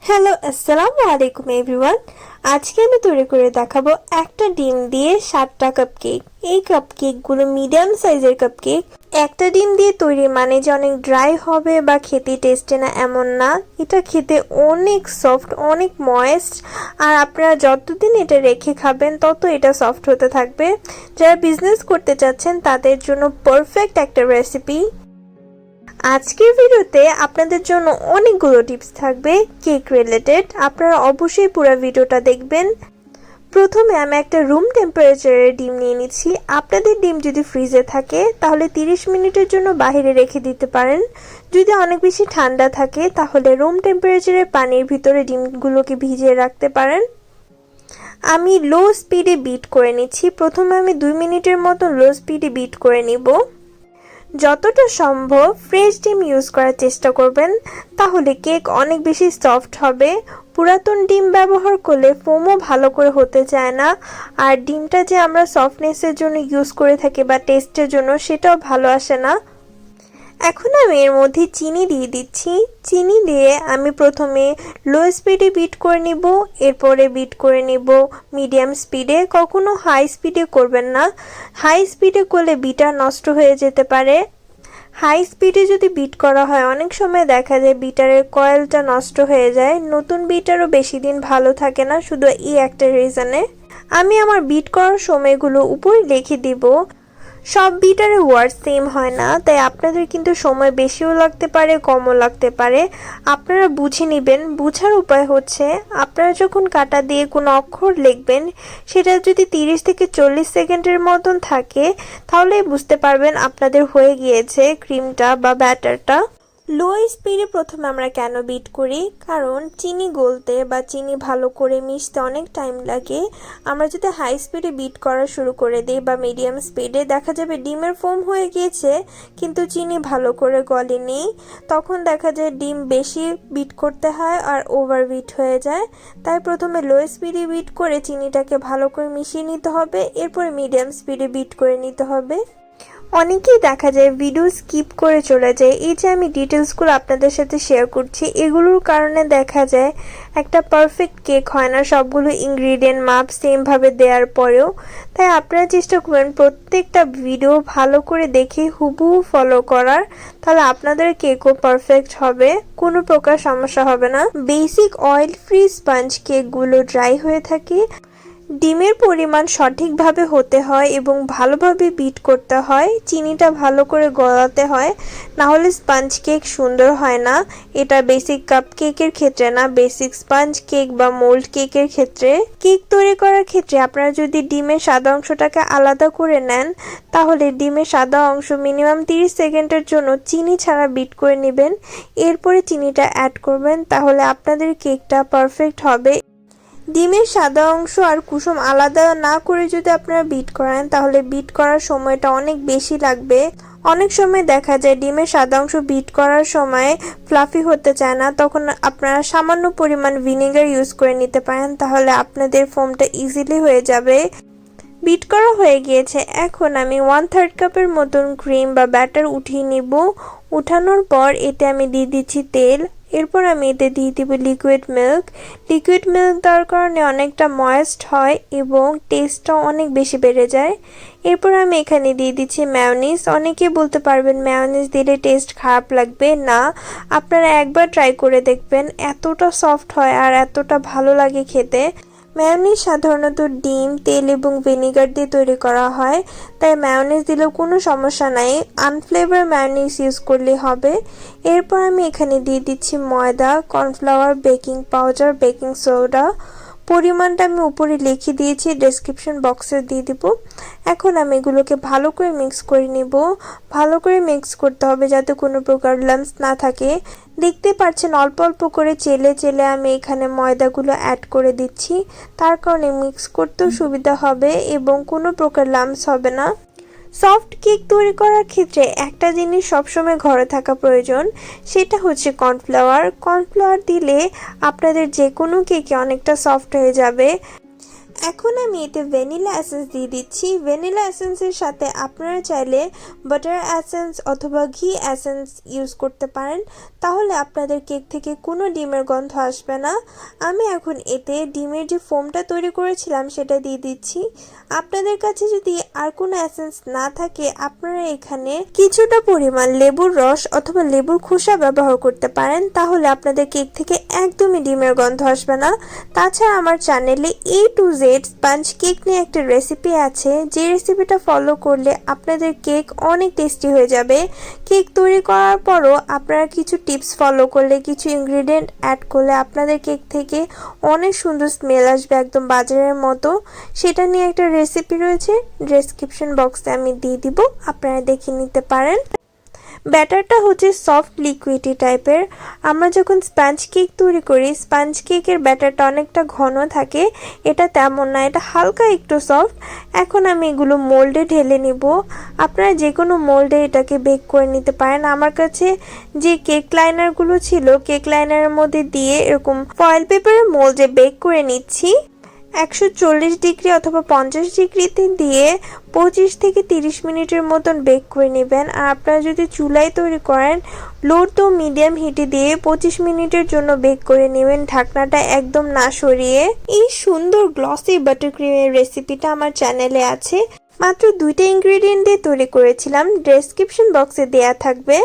Hello আসসালামু আলাইকুম everyone. আজকে আমি তৈরি করে দেখাবো একটা ডিম দিয়ে 7টা কাপকেক। এই কাপকেকগুলো মিডিয়াম সাইজের কাপকেক। একটা ডিম দিয়ে তৈরি মানে যে অনেক ড্রাই হবে বা খেতে টেস্টি না এমন না, এটা খেতে অনেক সফট, অনেক ময়েস্ট। আর আপনারা যতদিন এটা রেখে খাবেন তত এটা সফট হতে থাকবে। যারা বিজনেস করতে চাচ্ছেন তাদের জন্য পারফেক্ট একটা রেসিপি। আজকের ভিডিওতে আপনাদের জন্য অনেকগুলো টিপস থাকবে কেক রিলেটেড। আপনারা অবশ্যই পুরো ভিডিওটা দেখবেন। প্রথমে আমি একটা রুম টেম্পারেচারের ডিম নিয়ে নিচ্ছি। আপনাদের ডিম যদি ফ্রিজে থাকে তাহলে 30 মিনিটের জন্য বাইরে রেখে দিতে পারেন। যদি অনেক বেশি ঠান্ডা থাকে তাহলে রুম টেম্পারেচারের পানির ভিতরে ডিমগুলোকে ভিজিয়ে রাখতে পারেন। আমি লো স্পিডে বিট করে নিচ্ছি। প্রথমে আমি 2 মিনিটের মতো লো স্পিডে বিট করে নিব। যতটা সম্ভব ফ্রেশ ডিম ইউজ করার চেষ্টা করবেন, তাহলে কেক অনেক বেশি সফট হবে। পুরাতন ডিম ব্যবহার করলে ফোমও ভালো করে হতে চায় না, আর ডিমটা যে আমরা সফটনেসের জন্য ইউজ করে থাকি বা টেস্টের জন্য সেটাও ভালো আসে না। এখন আমি এর মধ্যে চিনি দিয়ে দিচ্ছি। চিনি দিয়ে আমি প্রথমে লো স্পিডে বিট করে নিব, এরপরে বিট করে নিব মিডিয়াম স্পিডে। কখনো হাই স্পিডে করবেন না, হাই স্পিডে করলে বিটার নষ্ট হয়ে যেতে পারে। হাই স্পিডে যদি বিট করা হয় অনেক সময় দেখা যায় বিটারের কয়েলটা নষ্ট হয়ে যায়, নতুন বিটারও বেশি দিন ভালো থাকে না, শুধু এই একটা রিজনে। আমি আমার বিট করার সময়গুলো উপরে লিখে দিব। সব বিটারের ওয়ার্ড সেম হয় না, তাই আপনাদের কিন্তু সময় বেশিও লাগতে পারে, কমও লাগতে পারে। আপনারা বুঝে নেবেন। বুঝার উপায় হচ্ছে আপনারা যখন কাঁটা দিয়ে কোনো অক্ষর লিখবেন সেটা যদি 30 থেকে 40 সেকেন্ডের মতন থাকে তাহলে বুঝতে পারবেন আপনাদের হয়ে গিয়েছে ক্রিমটা বা ব্যাটারটা। লো স্পিডে প্রথমে আমরা কেন বিট করি, কারণ চিনি গলতে বা চিনি ভালো করে মিশতে অনেক টাইম লাগে। আমরা যদি হাই স্পিডে বিট করা শুরু করে দিই বা মিডিয়াম স্পিডে, দেখা যাবে ডিমের ফোম হয়ে গিয়েছে কিন্তু চিনি ভালো করে গলেনি। তখন দেখা যায় ডিম বেশি বিট করতে হয় আর ওভার বিট হয়ে যায়। তাই প্রথমে লো স্পিডে বিট করে চিনিটাকে ভালো করে মিশিয়ে নিতে হবে, এরপরে মিডিয়াম স্পিডে বিট করে নিতে হবে। অনেকেই দেখা যায় ভিডিও স্কিপ করে চলে যায়। এই যে আমি ডিটেলসগুলো আপনাদের সাথে শেয়ার করছি, এগুলোর কারণে দেখা যায় একটা পারফেক্ট কেক হয় না সবগুলো ইনগ্রিডিয়েন্ট মাপ সেমভাবে দেওয়ার পরেও। তাই আপনারা চেষ্টা করবেন প্রত্যেকটা ভিডিও ভালো করে দেখে হুবহু ফলো করার, তাহলে আপনাদের কেকও পারফেক্ট হবে, কোনো প্রকার সমস্যা হবে না। বেসিক অয়েল ফ্রি স্পঞ্জ কেকগুলো ড্রাই হয়ে থাকে। ডিমের পরিমাণ সঠিকভাবে হতে হয় এবং ভালোভাবে বিট করতে হয়, চিনিটা ভালো করে গলাতে হয়, না হলে স্পঞ্জ কেক সুন্দর হয় না। এটা বেসিক কাপ কেকের ক্ষেত্রে না, বেসিক স্পঞ্জ কেক বা মোল্ড কেকের ক্ষেত্রে। কেক তৈরি করার ক্ষেত্রে আপনারা যদি ডিমের সাদা অংশটাকে আলাদা করে নেন তাহলে ডিমের সাদা অংশ মিনিমাম 30 সেকেন্ডের জন্য চিনি ছাড়া বিট করে নেবেন, এরপরে চিনিটা অ্যাড করবেন, তাহলে আপনাদের কেকটা পারফেক্ট হবে। ডিমের সাদা অংশ আর কুসুম আলাদা না করে যদি আপনারা বিট করেন তাহলে বিট করার সময়টা অনেক বেশি লাগবে। অনেক সময় দেখা যায় ডিমের সাদা অংশ বিট করার সময় ফ্লাফি হতে চায় না, তখন আপনারা সামান্য পরিমাণ ভিনেগার ইউজ করে নিতে পারেন, তাহলে আপনাদের ফোমটা ইজিলি হয়ে যাবে। বিট করা হয়ে গিয়েছে। এখন আমি 1/3 কাপের মতন ক্রিম বা ব্যাটার উঠিয়ে নিব। উঠানোর পর এতে আমি দিয়ে দিচ্ছি তেল, এরপর আমি এতে দিয়ে দিব লিকুইড মিল্ক। লিকুইড মিল্ক দেওয়ার কারণে অনেকটা ময়েস্ট হয় এবং টেস্টটাও অনেক বেশি বেড়ে যায়। এরপর আমি এখানে দিয়ে দিচ্ছি মেয়োনিজ। অনেকে বলতে পারবেন মেয়োনিজ দিলে টেস্ট খারাপ লাগবে, না, আপনারা একবার ট্রাই করে দেখবেন, এতটা সফট হয় আর এতটা ভালো লাগে খেতে। মেয়োনিজ সাধারণত ডিম, তেল এবং ভিনেগার দিয়ে তৈরি করা হয়, তাই মেয়োনিজ দিলেও কোনো সমস্যা নাই, আনফ্লেভার মেয়োনিজ ইউজ করলে হবে। এরপর আমি এখানে দিয়ে দিচ্ছি ময়দা, cornflour, baking powder, baking soda. পরিমাণটা আমি উপরে লিখে দিয়েছি, ডেসক্রিপশন বক্সে দিয়ে দিব। এখন আমি এগুলোকে ভালো করে মিক্স করে নিব। ভালো করে মিক্স করতে হবে যাতে কোনো প্রকার লাম্পস না থাকে। দেখতে পাচ্ছেন অল্প অল্প করে চেলে চেলে আমি এখানে ময়দাগুলো অ্যাড করে দিচ্ছি, তার কারণে মিক্স করতেও সুবিধা হবে এবং কোনো প্রকার লাম্পস হবে না। সফট কেক তৈরি করার ক্ষেত্রে একটা জিনিস সবসময় ঘরে থাকা প্রয়োজন, সেটা হচ্ছে কর্নফ্লাওয়ার। কর্নফ্লাওয়ার দিলে আপনাদের যে কোনো কেকে অনেকটা সফট হয়ে যাবে। এখন আমি এতে ভ্যানিলা এসেন্স দিয়ে দিচ্ছি। ভ্যানিলা এসেন্সের সাথে আপনারা চাইলে বাটার এসেন্স অথবা ঘি এসেন্স ইউজ করতে পারেন, তাহলে আপনাদের কেক থেকে কোনো ডিমের গন্ধ আসবে না। আমি এখন এতে ডিমের যে ফোমটা তৈরি করেছিলাম সেটা দিয়ে দিচ্ছি। আপনাদের কাছে যদি আর কোনো এসেন্স না থাকে আপনারা এখানে কিছুটা পরিমাণ লেবুর রস অথবা লেবুর খোসা ব্যবহার করতে পারেন, তাহলে আপনাদের কেক থেকে একদমই ডিমের গন্ধ আসবে না। তাছাড়া আমার চ্যানেলে A to Z sponge cake নিয়ে একটা রেসিপি আছে, যে রেসিপিটা ফলো করলে আপনাদের কেক অনেক টেস্টি হয়ে যাবে। কেক তৈরি করার পরও আপনারা কিছু টিপস ফলো করলে, কিছু ইনগ্রিডিয়েন্ট অ্যাড করলে আপনাদের কেক থেকে অনেক সুন্দর স্মেল আসবে, একদম বাজারের মতো। সেটা নিয়ে একটা রেসিপি রয়েছে, ডেসক্রিপশন বক্সে আমি দিয়ে দিব, আপনারা দেখে নিতে পারেন। ব্যাটারটা হচ্ছে সফট লিকুইডি টাইপের। আমরা যখন স্পঞ্জ কেক তৈরি করি, স্পঞ্জ কেকের ব্যাটারটা অনেকটা ঘন থাকে, এটা তেমন না, এটা হালকা একটু সফট। এখন আমি এগুলো মোল্ডে ঢেলে নিব। আপনারা যে কোনো মোল্ডে এটাকে বেক করে নিতে পারেন। আমার কাছে যে কেক লাইনারগুলো ছিল, কেক লাইনারের মধ্যে দিয়ে এরকম ফয়েল পেপারের মোল্ডে বেক করে নিচ্ছি। 140 ডিগ্রি অথবা 50 ডিগ্রিতে দিয়ে 25 থেকে 30 মিনিটের মতন বেক করে নেবেন। আর আপনারা যদি চুলায় তৈরি করেন, লো টু মিডিয়াম হিটে দিয়ে 25 মিনিটের জন্য বেক করে নেবেন, ঢাকনাটা একদম না সরিয়ে। এই সুন্দর গ্লসি বাটার ক্রিমের রেসিপিটা আমার চ্যানেলে আছে, মাত্র 2টা ইনগ্রেডিয়েন্ট দিয়ে তৈরি করেছিলাম, ডেসক্রিপশন বক্সে দেয়া থাকবে।